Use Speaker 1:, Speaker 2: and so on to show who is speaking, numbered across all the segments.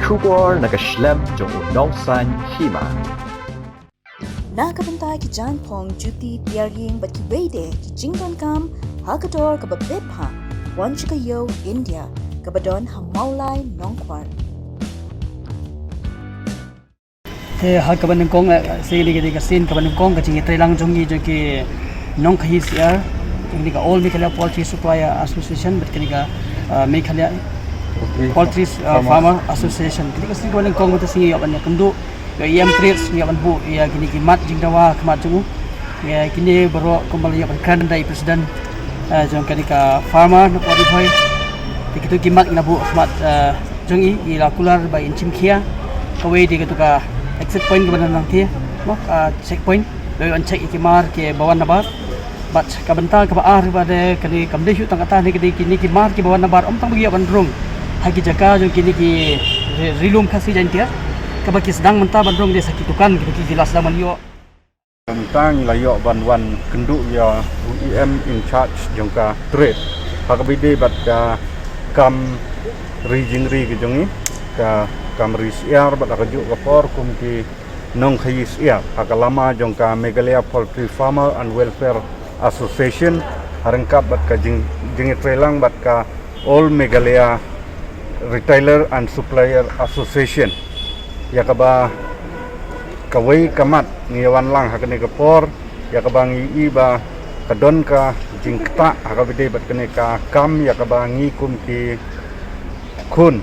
Speaker 1: Shubor nakaslem jong unongsan hima.
Speaker 2: Nakabantay ki John Pong Juti Tiaring bat ki Wade ki Jingdon Kam Hakador kababebha Wanchikayo India kabadon hamaulay nongkwar.
Speaker 3: Thế hai các bạn công xây đi cái xin các bạn công cái chuyện tây lang trong cái cái nông khai sữa cái cái All Meghalaya Poultry Supplier Association bet cái Meghalaya Poultry Farmer Association cái xin các bạn công cái xin bạn cầm du cái trades ni bạn bu ya cái mat jing dawa kemat jungu ya kini baru kembali bạn kan dari presiden trong cái farmer nak wadi hoy cái kimat na bu kemat jungi ila kular by inchim kia kawai di cái exit point ke mana nanti mak checkpoint dari on check ikimar ke bawan nabar bat ka bental ke baar pada kini kamde shu tang kata ni kini kimar ke bawan nabar om tang bagi bandrung hagi jaka jo kini ki rilum khasi jantia ka baki sedang mentah bandrung dia sakitukan ki jelas dah manio
Speaker 4: tentang layo banwan kenduk ya UEM in charge jongka trade hakabide bat ka kam rijingri ke jongi ka kamris iar bat akajuk kapor kum ki nong khayis iar hakalama jongka Meghalaya Poultry Farmer and Welfare Association harengkap bat ka jing trelang bat ka All Meghalaya Retailer and Supplier Association yakaba kawai kamat ngiwan lang hakane kapor yakaba ngi iba kadon ka jingkta hakabide bat kene ka kam yakaba ngi kum ki kun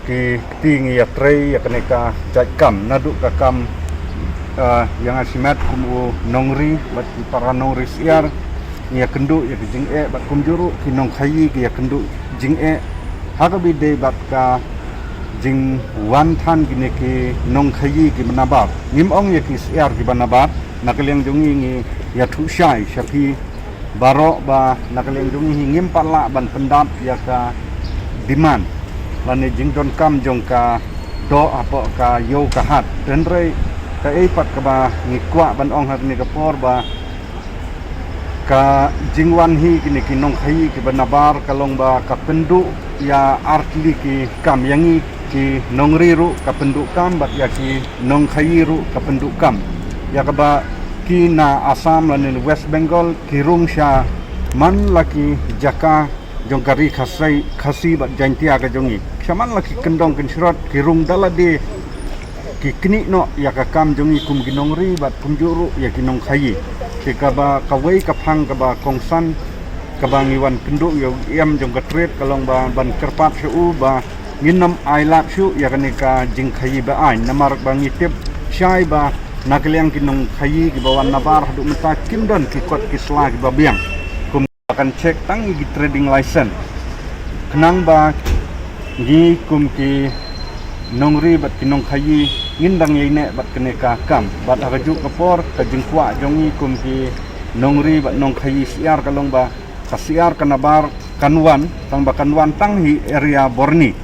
Speaker 4: ki tinggi ya tray ya kene ka jakam naduk ka kam yang asimat kum nongri bat para nongri siar ya kenduk ya jing bat kum juru ki nong khayi ki ya kenduk jing hakabide bat ka jing wan than gine ki nong khayi ki manabar nim ong ya ki siar ki banabar nakaliang jungi ngi ya thu shai shapi baro ba nakaliang jungi ngim pala ban pendat ya ka demand lani jingdon kam jongka do apa ka yo ka hat tenrei ka eipat ka ba ngikwa ban ong hat ni ka por ba ka jingwan hi kini kinong khai ki banabar kalong ba ka pendu ya artli ki kam yangi ki nongriru ka pendu kam bat ya ki nong khairu ka pendu kam ya ka ba ki na Assam lani West Bengal ki rungsha man laki jaka jongkari khasi bat jantia ka jongi khaman laki kendong kenshrat ki rung dalade ki kini no ya ka kam jongi kum ginongri bat kumjuru ya kinong khayi ki ka ba kawai ka phang ka ba kongsan ka ba ngiwan kenduk yo yam jong ka trade kalong ba ban kerpat shu ba nginam ailat shu ya ka ni ka jing khayi ba ai namar ba ngitip shai ba nakliang kinong khayi ki bawan nabar hadu mata kimdan ki kot ki sla ki ba biang akan cek tang gi trading license kenang ba gi kum ki nongri bat kinong khayi ngindang yine bat kene ka kam bat agaju kapor ka jingkwa jongi kum ki nongri bat nong khayi siar kalong ba kasiar kanabar kanwan tang ba kanwan tang hi area Borni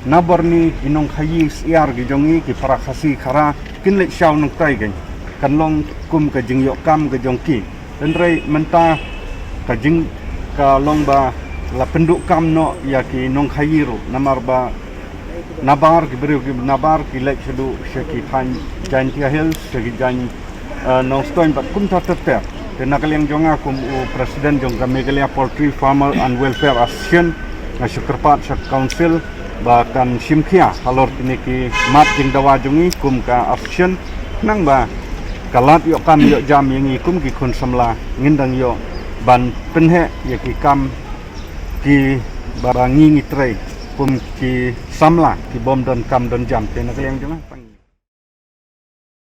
Speaker 4: na Borni inong khayi siar gi jongi ki para khasi khara kinle shaw nong tai gen kanlong kum ka jingyok kam ka jongki tenrei menta ka jing ka longba la penduk kam no ya ki nong khayiru namar ba nabar ki beru ki nabar ki lek sedu sheki pan jantia hills sheki jan nong stoin bat kum ta ter tena kaliang jonga kum presiden jong ka Meghalaya Poultry Farmer and Welfare Association na syukurpat syak council bahkan simkia halor kini ki mat jing dawa jongi kum ka association nang ba kalat yo kam yo jam yangi kum ki khun samla ngindang yo ban penhe ya ki kam ki barangi ngitrai kum ki samla ki bom don kam don jam tena kaliang jonga